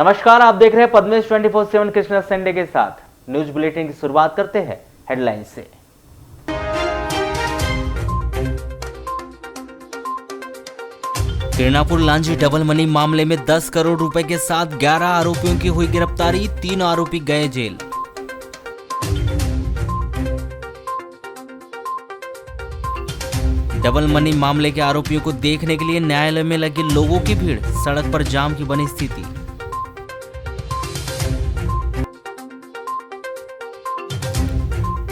नमस्कार, आप देख रहे हैं पद्मेश 24/7 कृष्णा संडे के साथ। न्यूज बुलेटिन की शुरुआत करते हैं हेडलाइन से। किरणापुर लांजी डबल मनी मामले में 10 करोड़ रुपए के साथ 11 आरोपियों की हुई गिरफ्तारी, 3 आरोपी गए जेल। डबल मनी मामले के आरोपियों को देखने के लिए न्यायालय में लगी लोगों की भीड़, सड़क पर जाम की बनी स्थिति।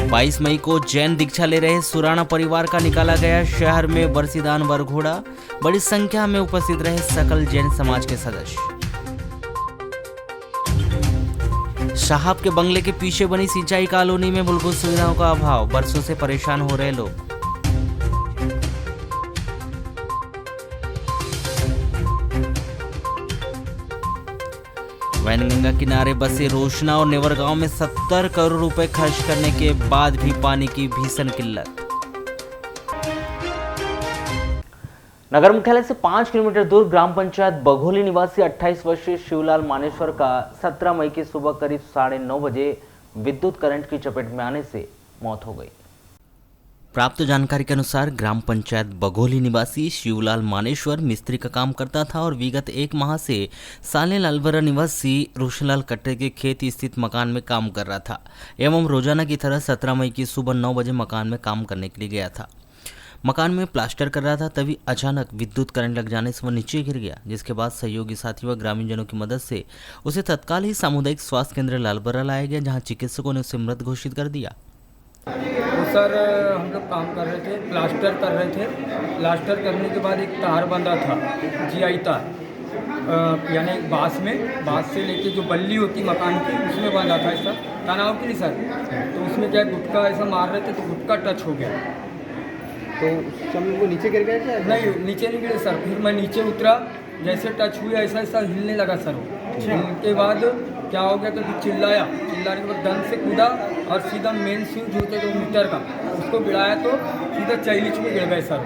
बाईस मई को जैन दीक्षा ले रहे सुराणा परिवार का निकाला गया शहर में वर्षीदान वरघोड़ा, बड़ी संख्या में उपस्थित रहे सकल जैन समाज के सदस्य। साहब के बंगले के पीछे बनी सिंचाई कॉलोनी में मूलभूत सुविधाओं का अभाव, बरसों से परेशान हो रहे लोग। वैनगंगा किनारे बसे रोशना और नेवर गांव में 70 करोड़ रुपए खर्च करने के बाद भी पानी की भीषण किल्लत। नगर मुख्यालय से 5 किलोमीटर दूर ग्राम पंचायत बघोली निवासी 28 वर्षीय शिवलाल मानेश्वर का 17 मई की सुबह करीब 9:30 बजे विद्युत करंट की चपेट में आने से मौत हो गई। प्राप्त जानकारी के अनुसार ग्राम पंचायत बघोली निवासी शिवलाल मानेश्वर मिस्त्री का काम करता था और विगत 1 माह से साले लालबरा निवासी रोशनलाल कट्टे के खेत स्थित मकान में काम कर रहा था एवं रोजाना की तरह 17 मई की सुबह 9 बजे मकान में काम करने के लिए गया था। मकान में प्लास्टर कर रहा था, तभी अचानक विद्युत करंट लग जाने से वह नीचे गिर गया, जिसके बाद सहयोगी साथी व ग्रामीणजनों की मदद से उसे तत्काल ही सामुदायिक स्वास्थ्य केंद्र लालबरा लाया गया, जहाँ चिकित्सकों ने उसे मृत घोषित कर दिया। तो सर हम लोग काम कर रहे थे, प्लास्टर कर रहे थे। प्लास्टर करने के बाद एक तार बंधा था, जीआई तार, यानी एक बांस से लेके जो बल्ली होती मकान की उसमें बंधा था ऐसा तनाव की सर। तो उसमें क्या गुटका ऐसा मार रहे थे तो गुटका टच हो गया। तो उस समय वो नीचे गिर गया क्या? नहीं, नीचे नहीं गिरे सर। फिर मैं नीचे उतरा, जैसे टच हुआ ऐसा ऐसा हिलने लगा सर। हिलने के बाद क्या हो गया तो फिर चिल्लाने के बाद दन से कूदा और सीधा मेन स्विच होते तो मीटर का उसको गिराया तो सीधा चैलीच में गिर गए सर।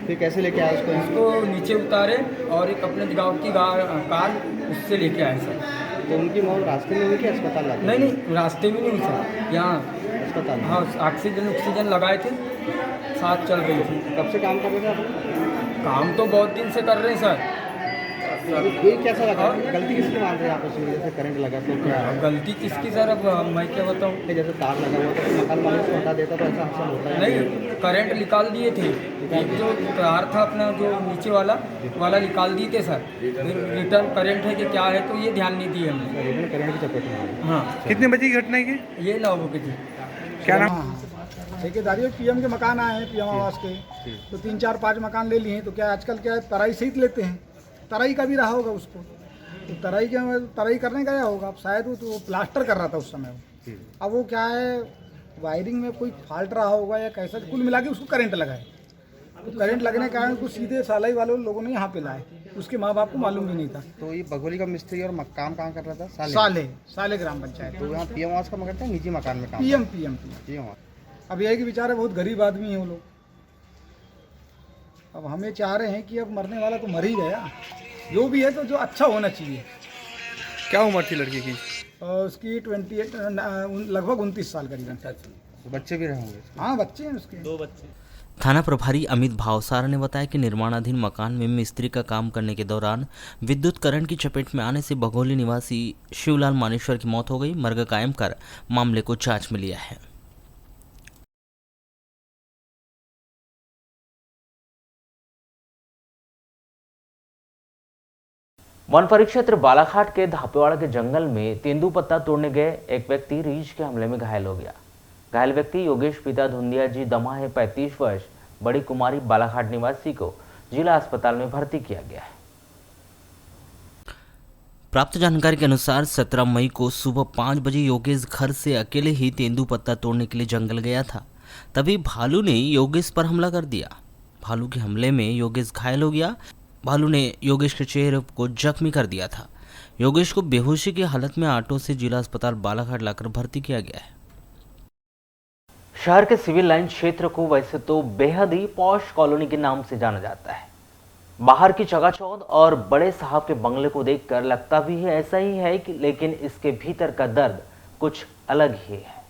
फिर कैसे लेके आए उसको नीचे उतारे और एक अपने गाँव की कार उससे लेके आए सर। तो उनकी मौत रास्ते में हुई कि अस्पताल लाए? नहीं, रास्ते में नहीं हुई सर, यहाँ अस्पताल। हाँ, ऑक्सीजन लगाए थे, साथ चल गई थी। कब से काम कर रहे थे आप? काम तो बहुत दिन से कर रहे हैं सर। कोई कैसा लगा? गलती किसकी मान रहे हैं आप? उसमें जैसे करंट लगा तो क्या गलती किसकी सर? अब मैं क्या बताऊँ। जैसे तार लगा हुआ तो मकान मालिक को हटा देता तो ऐसा हादसा होता है? नहीं, करंट निकाल दिए थे। एक जो तार था अपना जो नीचे वाला निकाल दिए थे सर। फिर रिटर्न करंट है कि क्या है तो ये ध्यान नहीं दिए हमने। रिटर्न करंट की चपेट में। हाँ। कितने बजे की घटना है ये? 9 बजे थी। क्या नाम? ठेकेदारी पीएम के मकान आए हैं, पीएम आवास के, तो 3 4 5 मकान ले लिए हैं। तो क्या आजकल क्या है, तराई सहित लेते हैं। तराई का भी रहा होगा उसको, तो तराई करने गया होगा। अब शायद वो प्लास्टर कर रहा था उस समय। अब वो क्या है, वायरिंग में कोई फॉल्ट रहा होगा या कैसा, कुल मिला के उसको करंट लगा है। तो करंट लगने के कारण उसको सीधे सालाई वाले लोगों ने यहाँ पे लाए। उसके माँ बाप को मालूम भी नहीं था। तो ये बघोली का मिस्त्री और काम कहाँ कर रहा था? साले ग्राम पंचायत। तो यहाँ पीएम आवास का मगर था, निजी मकान में काम? पीएम। अब यह कि बेचारे बहुत गरीब आदमी हैं वो लोग। अब हमें चाह रहे हैं कि अब मरने वाला तो मर ही गया, जो भी है तो जो अच्छा होना चाहिए। क्या उम्र थी लड़की की? उसकी 28 लगभग 29 साल करीबन। तो बच्चे भी रहे होंगे? हाँ, बच्चे हैं उसके 2 बच्चे। थाना प्रभारी अमित भावसार ने बताया कि निर्माणाधीन मकान में मिस्त्री का काम करने के दौरान विद्युत करंट की चपेट में आने से बघोली निवासी शिवलाल मानेश्वर की मौत हो गई। मर्ग कायम कर मामले को जांच में लिया है। वन परिक्षेत्र बालाघाट के धापेवाड़ा के जंगल में तेंदुपत्ता तोड़ने गए एक व्यक्ति रीछ के हमले में घायल हो गया। घायल व्यक्ति योगेश पिता धुंधिया जी दमा है 35 वर्ष, बड़ी कुमारी बालाघाट निवासी को जिला अस्पताल में भर्ती किया गया है। प्राप्त जानकारी के अनुसार 17 मई को सुबह 5 बजे योगेश घर से अकेले ही तेंदुपत्ता तोड़ने के लिए जंगल गया था, तभी भालू ने योगेश पर हमला कर दिया। भालू के हमले में योगेश घायल हो गया। भालू ने योगेश के चेहरे को जख्मी कर दिया था। योगेश को बेहोशी की हालत में ऑटो से जिला अस्पताल बालाघाट लाकर भर्ती किया गया है। शहर के सिविल लाइन क्षेत्र को वैसे तो बेहद ही पॉश कॉलोनी के नाम से जाना जाता है। बाहर की चकाचौंध और बड़े साहब के बंगले को देखकर लगता भी है ऐसा ही है कि लेकिन इसके भीतर का दर्द कुछ अलग ही है।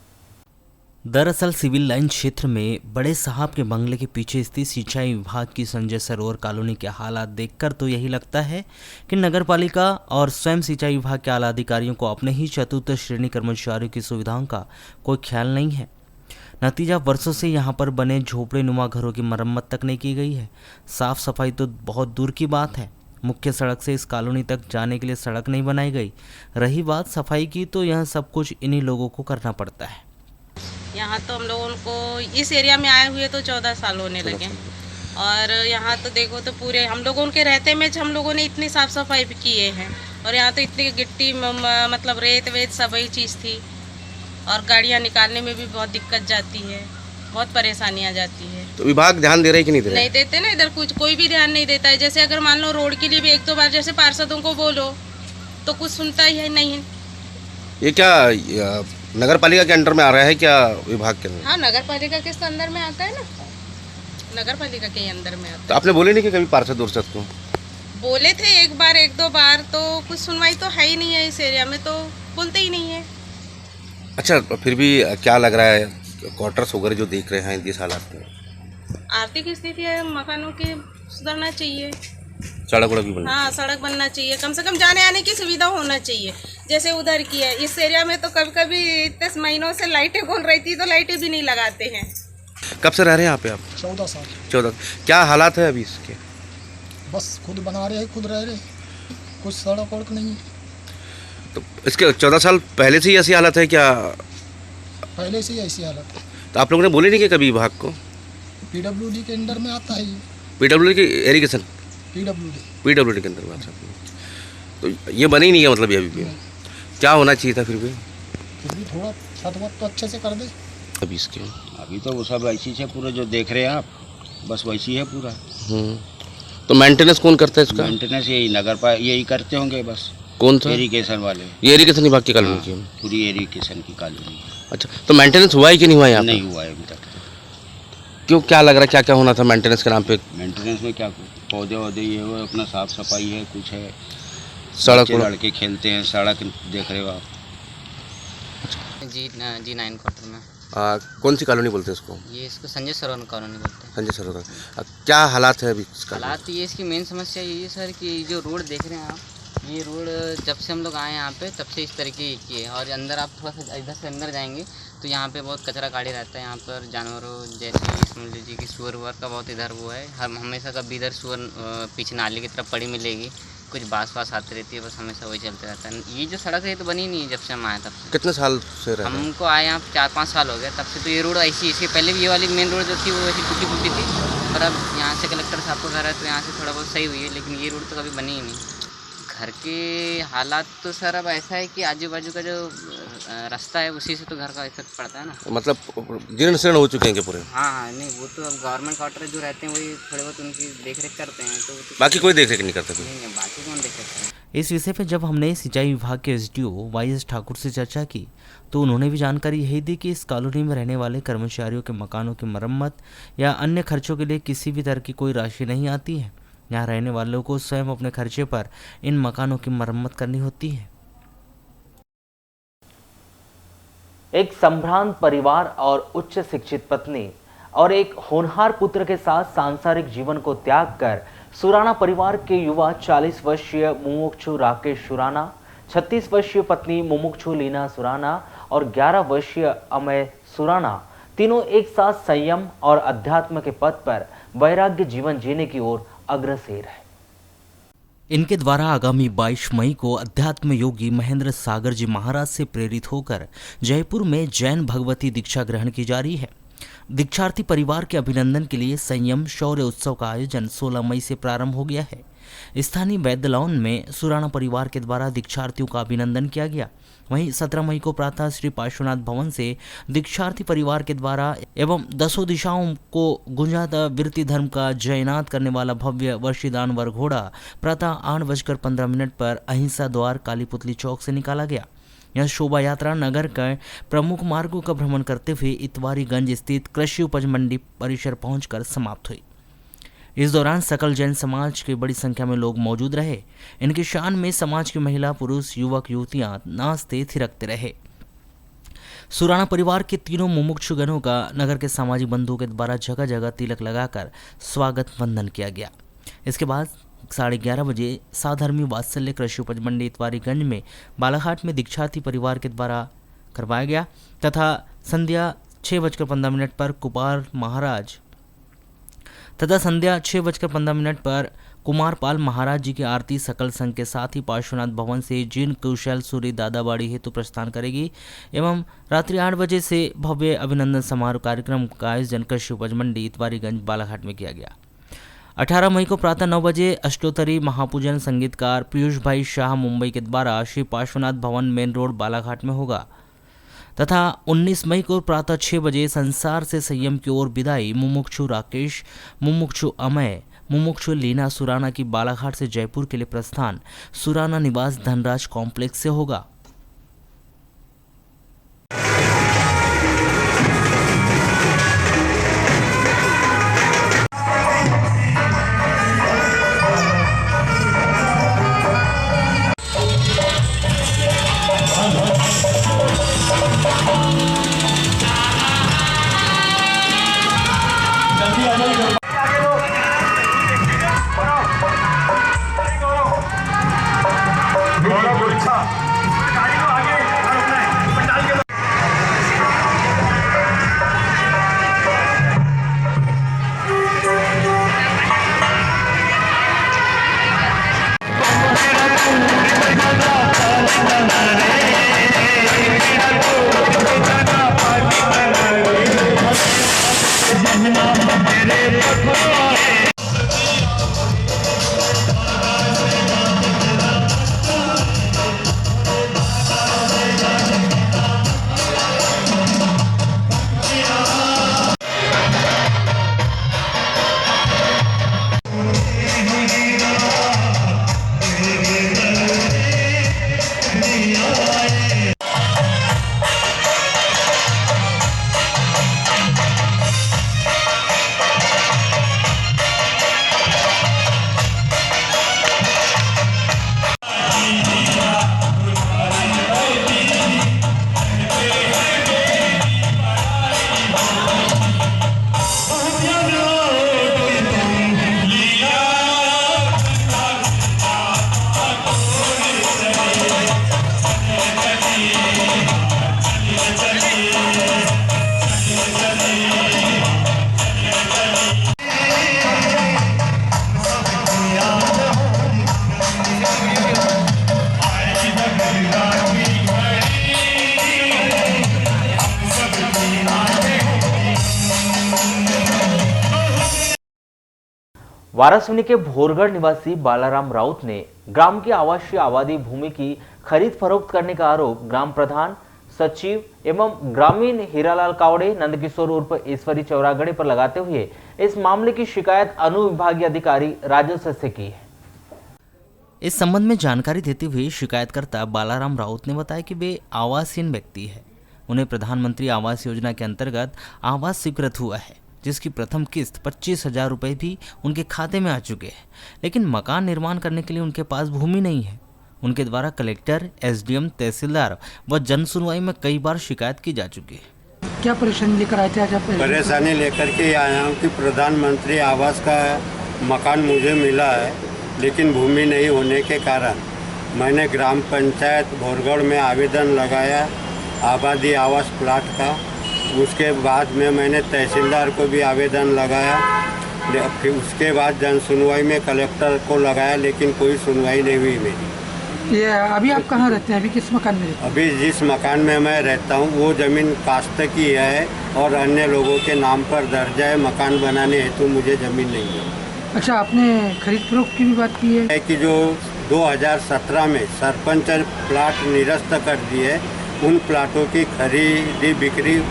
दरअसल सिविल लाइन क्षेत्र में बड़े साहब के बंगले के पीछे स्थित सिंचाई विभाग की संजय सरोवर कॉलोनी के हालात देखकर तो यही लगता है कि नगर पालिका और स्वयं सिंचाई विभाग के आला अधिकारियों को अपने ही चतुर्थ श्रेणी कर्मचारियों की सुविधाओं का कोई ख्याल नहीं है। नतीजा वर्षों से यहाँ पर बने झोपड़े नुमा घरों की मरम्मत तक नहीं की गई है। साफ सफाई तो बहुत दूर की बात है, मुख्य सड़क से इस कॉलोनी तक जाने के लिए सड़क नहीं बनाई गई। रही बात सफाई की तो यह सब कुछ इन्हीं लोगों को करना पड़ता है। यहाँ तो हम लोगों को इस एरिया में आए हुए तो 14 साल होने लगे और यहाँ तो देखो तो पूरे हम लोगों के रहते में हम लोगों ने इतनी साफ सफाई भी किए हैं और यहाँ तो इतनी गिट्टी मतलब रेत वेत सब ही चीज़ थी और गाड़ियाँ निकालने में भी बहुत दिक्कत जाती है, बहुत परेशानियाँ जाती है। तो विभाग ध्यान दे रहे हैं कि नहीं दे रहे? नहीं देते ना, इधर कुछ कोई भी ध्यान नहीं देता है। जैसे अगर मान लो रोड के लिए भी 1-2 बार जैसे पार्षदों को बोलो तो कुछ सुनता ही है नहीं है। ये क्या नगर पालिका के अंडर में आ रहा है क्या विभाग के अंदर? हाँ, नगर पालिका के अंदर में आता है ना, नगर पालिका के अंदर में आता तो आपने बोले नहीं कि कभी पार्षद उर्षद को? बोले थे 1-2 बार तो कुछ सुनवाई तो है ही नहीं है। इस एरिया में तो बोलते ही नहीं है। अच्छा, फिर भी क्या लग रहा है क्वार्टर्स वगैरह जो देख रहे हैं इस हालात में? आर्थिक स्थिति है, मकानों की सुधरना चाहिए, सड़क वड़क भी बनना? हाँ, सड़क बनना चाहिए, कम से कम जाने आने की सुविधा होना चाहिए। जैसे उधर की है, इस एरिया में तो कभी कभी इतने महीनों से लाइटें कौन रहती तो लाइटें भी नहीं लगाते हैं। कब से रह रहे हैं यहाँ पे आप? 14 साल। 14। क्या हालात है अभी इसके? बस खुद बना रहे हैं, खुद रह रहे, कुछ सड़क वड़क नहीं। तो इसके 14 साल पहले से ही ऐसी हालत है क्या? पहले से ही ऐसी हालत है। तो आप लोगों ने बोले नहीं कि कभी विभाग को? PWD के अंडर में आता है ये। PWD की इरिगेशन? PWD के अंदर में आता है। तो ये बने ही नहीं है मतलब ये अभी भी? क्या होना चाहिए था फिर भी थोड़ा छत वत तो अच्छे से कर दे अभी इसके? अभी तो वो सब ऐसी है पूरा जो देख रहे हैं आप, बस वैसी है पूरा। तो मेंटेनेंस कौन करता है इसका? मेंटेनेंस यही करते होंगे बस। कौन सा? इरिगेशन वाले। ये इरिगेशन विभाग की कॉलोनी की? पूरी इरिगेशन की कॉलोनी। अच्छा, तो मेंटेनेंस हुआ है कि नहीं हुआ यहाँ? नहीं हुआ है अभी तक। क्यों, क्या लग रहा है क्या क्या होना था मेंटेनेंस के नाम पे? मेंटेनेंस में क्या पौधे वौधे ये हो, अपना साफ सफाई है, कुछ है, सड़क लड़के खेलते हैं, सड़क देख रहे हो आप। जी 9 क्वार्टर में। कौन सी कॉलोनी बोलते हैं इसको? ये इसको संजय सरोवर कॉलोनी बोलते हैं। संजय सरोवर। क्या हालात है अभी इसका? हालात ये इसकी मेन समस्या ये है सर कि जो रोड देख रहे हैं आप, ये रोड जब से हम लोग आए यहाँ पे तब से इस तरीके की है और अंदर आप थोड़ा सा इधर से अंदर जाएंगे तो यहाँ पे बहुत कचरा गाड़ी रहता है। यहाँ पर जानवरों जैसे समझ लीजिए कि सुअर वुअर का बहुत इधर वो है, हम हमेशा कभी इधर सुअर पीछे नाली की तरफ पड़ी मिलेगी, कुछ बास वास आती रहती है, बस हमेशा वही चलते रहता है। ये जो सड़क है तो बनी नहीं है जब से हम आए तब से। कितने साल से रह रहे हैं? हमको आए यहाँ 4-5 साल हो गए तब से। तो ये रोड ऐसी, इसके पहले भी ये वाली मेन रोड जो थी वो ऐसी टूटी फूटी थी, पर अब यहाँ से कलेक्टर साहब को घर है तो यहाँ से थोड़ा बहुत सही हुई है, लेकिन ये रोड तो कभी बनी ही नहीं। घर के हालात तो सर अब ऐसा है कि आजू बाजू का जो रास्ता है उसी से तो घर का इफेक्ट पड़ता है ना। मतलब जीर्ण शीर्ण हो चुके हैं पूरे? हाँ, नहीं वो तो अब गवर्नमेंट क्वार्टर जो रहते हैं वही थोड़े बहुत उनकी देख रेख करते हैं, तो बाकी कोई देख रेख नहीं करता? नहीं, बाकी कौन देख सकता है। इस विषय पर जब हमने सिंचाई विभाग के SDO YS ठाकुर से चर्चा की तो उन्होंने भी जानकारी यही दी कि इस कॉलोनी में रहने वाले कर्मचारियों के मकानों की मरम्मत या अन्य खर्चों के लिए किसी भी तरह की कोई राशि नहीं आती है। यहाँ रहने वालों को स्वयं अपने खर्चे पर इन मकानों की मरम्मत करनी होती है। एक संभ्रांत परिवार और उच्च शिक्षित पत्नी और एक होनहार पुत्र के साथ सांसारिक जीवन को त्याग कर सुराना परिवार के युवा 40 वर्षीय मुमुक्षु राकेश सुराना, 36 वर्षीय पत्नी मुमुक्षु लीना सुराना और 11 वर्षीय अमय सुराना तीनों एक साथ संयम और अध्यात्म के पथ पर वैराग्य जीवन जीने की ओर अग्रसर है। इनके द्वारा आगामी 22 मई को अध्यात्म योगी महेंद्र सागर जी महाराज से प्रेरित होकर जयपुर में जैन भगवती दीक्षा ग्रहण की जा रही है। दीक्षार्थी परिवार के अभिनंदन के लिए संयम शौर्य उत्सव का आयोजन 16 मई से प्रारंभ हो गया है। स्थानीय वैद्य लॉन में सुराना परिवार के द्वारा दीक्षार्थियों का अभिनंदन किया गया। वहीं 17 मई को प्रातः श्री पार्श्वनाथ भवन से दीक्षार्थी परिवार के द्वारा एवं 10 दिशाओं को गुंजाता वृत्ति धर्म का जयनाद करने वाला भव्य वर्षीदान वर घोड़ा प्रातः 8:15 पर अहिंसा द्वार काली पुतली चौक से निकाला गया। यह शोभा यात्रा नगर के प्रमुख मार्गों का भ्रमण करते हुए इतवारीगंज स्थित कृषि उपज मंडी परिसर पहुंचकर समाप्त हुई। इस दौरान सकल जैन समाज के बड़ी संख्या में लोग मौजूद रहे। इनकी शान में समाज की महिला, पुरुष, युवक, युवतियां नाचते थिरकते रहे। सुराना परिवार के तीनों मुमुक्षुगणों का नगर के सामाजिक बंधुओं के द्वारा जगह जगह तिलक लगाकर स्वागत वंदन किया गया। इसके बाद 11:30 बजे साधर्मी वात्सल्य कृषि उपज मंडी इतवारीगंज में बालाघाट में दीक्षार्थी परिवार के द्वारा करवाया गया तथा संध्या 6:15 पर कुमारपाल महाराज जी की आरती सकल संघ के साथ ही पार्श्वनाथ भवन से जिन कुशल सूरी दादाबाड़ी हेतु प्रस्थान करेगी एवं रात्रि 8 बजे से भव्य अभिनंदन समारोह कार्यक्रम का आयोजन कृषि उपज मंडी इतवारीगंज बालाघाट में किया गया। 18 मई को प्रातः 9 बजे अष्टोत्तरी महापूजन संगीतकार पीयूष भाई शाह मुंबई के द्वारा श्री पार्श्वनाथ भवन मेन रोड बालाघाट में होगा तथा 19 मई को प्रातः 6 बजे संसार से संयम की ओर विदाई मुमुक्षु राकेश, मुमुक्षु अमय, मुमुक्षु लीना सुराना की बालाघाट से जयपुर के लिए प्रस्थान सुराना निवास धनराज कॉम्प्लेक्स से होगा। वारासिवनी के भोरगढ़ निवासी बालाराम राउत ने ग्राम की आवासीय आबादी भूमि की खरीद फरोख्त करने का आरोप ग्राम प्रधान, सचिव एवं ग्रामीण हीरालाल कावड़े, नंदकिशोर उर्फ ईश्वरी चौरागढ़े पर लगाते हुए इस मामले की शिकायत अनुविभागीय अधिकारी राजस्व से की है। इस संबंध में जानकारी देते हुए शिकायतकर्ता बालाराम राउत ने बताया कि वे आवासहीन व्यक्ति है। उन्हें प्रधानमंत्री आवास योजना के अंतर्गत आवास स्वीकृत हुआ है, जिसकी प्रथम किस्त 25,000 रुपये भी उनके खाते में आ चुके हैं, लेकिन मकान निर्माण करने के लिए उनके पास भूमि नहीं है। उनके द्वारा कलेक्टर, एसडीएम, तहसीलदार व जन सुनवाई में कई बार शिकायत की जा चुकी है। क्या परेशानी लेकर आए थे आज आप? परेशानी लेकर के आया हूँ कि प्रधानमंत्री आवास का मकान मुझे मिला है, लेकिन भूमि नहीं होने के कारण मैंने ग्राम पंचायत भोरगढ़ में आवेदन लगाया आबादी आवास प्लाट का। उसके बाद में मैंने तहसीलदार को भी आवेदन लगाया, फिर उसके बाद जन सुनवाई में कलेक्टर को लगाया, लेकिन कोई सुनवाई नहीं हुई मेरी। ये अभी आप कहाँ रहते हैं? अभी किस मकान में रहते हैं? अभी जिस मकान में मैं रहता हूँ वो ज़मीन कास्त की है और अन्य लोगों के नाम पर दर्ज है। मकान बनाने हेतु मुझे ज़मीन नहीं है। अच्छा, आपने खरीद फरोख्त की भी बात की है कि जो 2017 में सरपंच प्लाट निरस्त कर दिए, उन प्लाटों की खरीदी बिक्री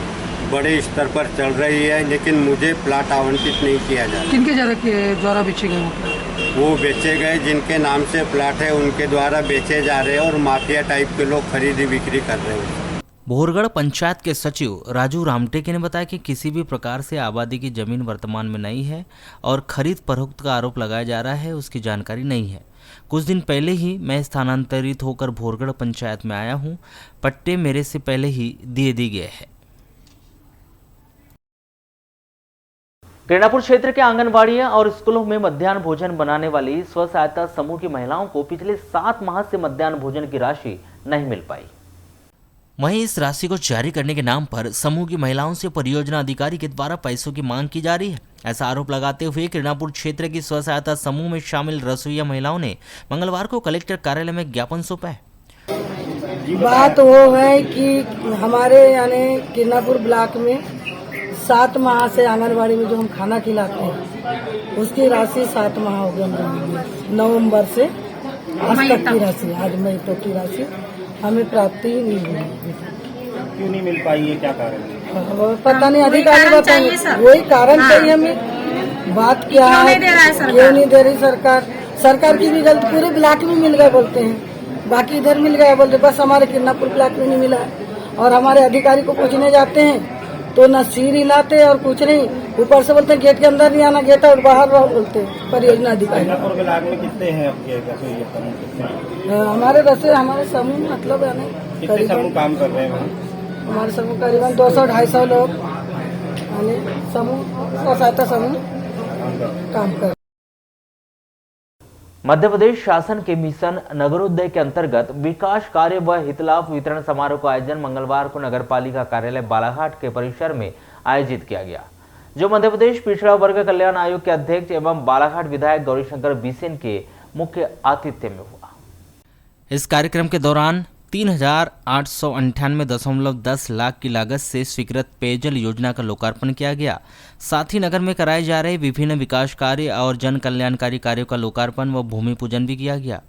बड़े स्तर पर चल रही है, लेकिन मुझे प्लाट आवंटित नहीं किया जा रहा। किनके द्वारा बेचे गए? वो बेचे गए जिनके नाम से प्लाट है उनके द्वारा बेचे जा रहे हैं और माफिया टाइप के लोग खरीदी बिक्री कर रहे हैं। भोरगढ़ पंचायत के सचिव राजू रामटेके ने बताया कि किसी भी प्रकार से आबादी की जमीन वर्तमान में नहीं है और खरीद फरोख्त का आरोप लगाया जा रहा है, उसकी जानकारी नहीं है। कुछ दिन पहले ही मैं स्थानांतरित होकर भोरगढ़ पंचायत में आया हूं। पट्टे मेरे से पहले ही दे दिए गए हैं। किरणापुर क्षेत्र के आंगनबाड़ियां और स्कूलों में मध्याह्न भोजन बनाने वाली स्व सहायता समूह की महिलाओं को पिछले 7 माह से मध्याह्न भोजन की राशि नहीं मिल पाई। वहीं इस राशि को जारी करने के नाम पर समूह की महिलाओं से परियोजना अधिकारी के द्वारा पैसों की मांग की जा रही है। ऐसा आरोप लगाते हुए किरणापुर क्षेत्र की स्व सहायता समूह में शामिल रसोईया महिलाओं ने मंगलवार को कलेक्टर कार्यालय में ज्ञापन सौंपा है। बात वो है कि हमारे यानी किरणापुर ब्लॉक में 7 माह से आंगनबाड़ी में जो हम खाना खिलाते हैं उसकी राशि 7 माह हो गई। नवंबर से आज तक की राशि, आज मई तक की राशि हमें प्राप्ति ही नहीं हुई। क्यों नहीं मिल पाई है, क्या कारण है? पता नहीं, अधिकारी बताएंगे। वही कारण चाहिए हमें। बात क्या है, क्यों नहीं दे रही सरकार? सरकार की भी गलती, पूरे ब्लॉक में मिल गए बोलते हैं, बाकी इधर मिल गया बोलते, बस हमारे किरणापुर ब्लॉक में नहीं मिला। और हमारे अधिकारी को पूछने जाते हैं तो न सिर हिलाते और कुछ नहीं, ऊपर से बोलते गेट के अंदर नहीं आना, गेट और बाहर रहो बोलते परियोजना अधिकारी। कितने हैं आपके? हमारे रसोई हमारे समूह मतलब है ना, कितने समूह काम कर रहे हैं? हमारे समूह करीबन 200-250 लोग समूह सहायता समूह काम कर। मध्य प्रदेश शासन के मिशन नगरोदय के अंतर्गत विकास कार्य व हितलाभ वितरण समारोह का आयोजन मंगलवार को नगर पालिका कार्यालय बालाघाट के परिसर में आयोजित किया गया, जो मध्य प्रदेश पिछड़ा वर्ग कल्याण आयोग के अध्यक्ष एवं बालाघाट विधायक गौरीशंकर बिसेन के मुख्य आतिथ्य में हुआ। इस कार्यक्रम के दौरान 3,898.10 लाख की लागत से स्वीकृत पेयजल योजना का लोकार्पण किया गया। साथ ही नगर में कराए जा रहे विभिन्न विकास कार्य और जन कल्याणकारी कार्यों का लोकार्पण व भूमि पूजन भी किया गया।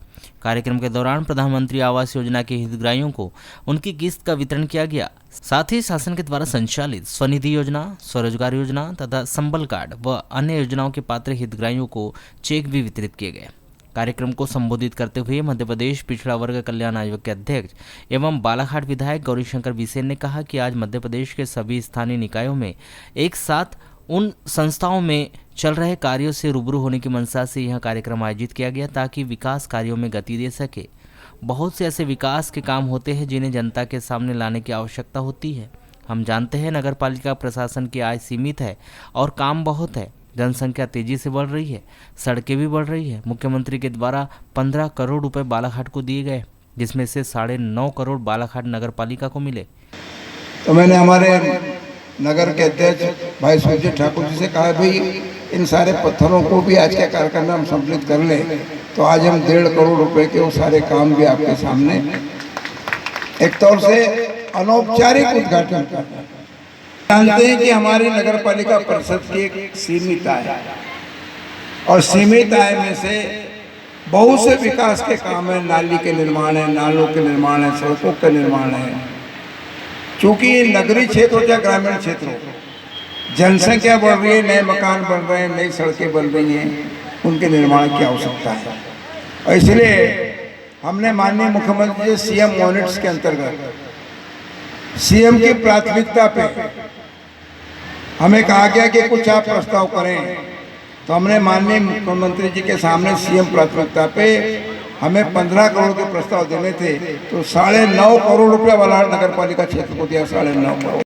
कार्यक्रम के दौरान प्रधानमंत्री आवास योजना के हितग्राहियों को उनकी किस्त का वितरण किया गया। साथ ही शासन के द्वारा संचालित स्वनिधि योजना, स्वरोजगार योजना तथा संबल कार्ड व अन्य योजनाओं के पात्र हितग्राहियों को चेक भी वितरित किए गए। कार्यक्रम को संबोधित करते हुए मध्य प्रदेश पिछड़ा वर्ग कल्याण आयोग के अध्यक्ष एवं बालाघाट विधायक गौरीशंकर बिसेन ने कहा कि आज मध्य प्रदेश के सभी स्थानीय निकायों में एक साथ उन संस्थाओं में चल रहे कार्यों से रूबरू होने की मंशा से यह कार्यक्रम आयोजित किया गया, ताकि विकास कार्यों में गति दे सके। बहुत से ऐसे विकास के काम होते हैं जिन्हें जनता के सामने लाने की आवश्यकता होती है। हम जानते हैं नगर पालिका प्रशासन की आय सीमित है और काम बहुत है। जनसंख्या तेजी से बढ़ रही है, सड़कें भी बढ़ रही है। मुख्यमंत्री के द्वारा 15 करोड़ रुपए बालाघाट को दिए गए, जिसमें से 9.5 करोड़ बालाघाट नगर पालिका को मिले। तो मैंने हमारे नगर के अध्यक्ष भाई सुरजीत ठाकुर जी से कहा, भाई इन सारे पत्थरों को भी आज के कार्यक्रम में हम सम्मिलित कर लें। तो आज हम 1.5 करोड़ रुपए के वो सारे काम भी आपके सामने एक तौर से अनौपचारिक उद्घाटन कर रहे हैं। जानते हैं कि हमारी नगर पालिका परिषद की एक सीमित आय है और सीमित आय में से बहुत से विकास के काम है। नाली के निर्माण है, नालों के निर्माण है, सड़कों के निर्माण है। चूंकि नगरीय क्षेत्र हो या ग्रामीण क्षेत्र हो, जनसंख्या बढ़ रही है, नए मकान बन रहे हैं, नई सड़कें बन रही हैं, उनके निर्माण की आवश्यकता है। और इसलिए हमने माननीय मुख्यमंत्री जी सीएम मोनिट्स के अंतर्गत सीएम की प्राथमिकता पे हमें कहा गया कि कुछ आप प्रस्ताव करें। तो हमने माननीय मुख्यमंत्री जी के सामने सीएम प्राथमिकता पे हमें 15 करोड़ के प्रस्ताव देने थे, तो 9.5 करोड़ रुपया वाला नगर पालिका क्षेत्र को दिया, 9.5 करोड़।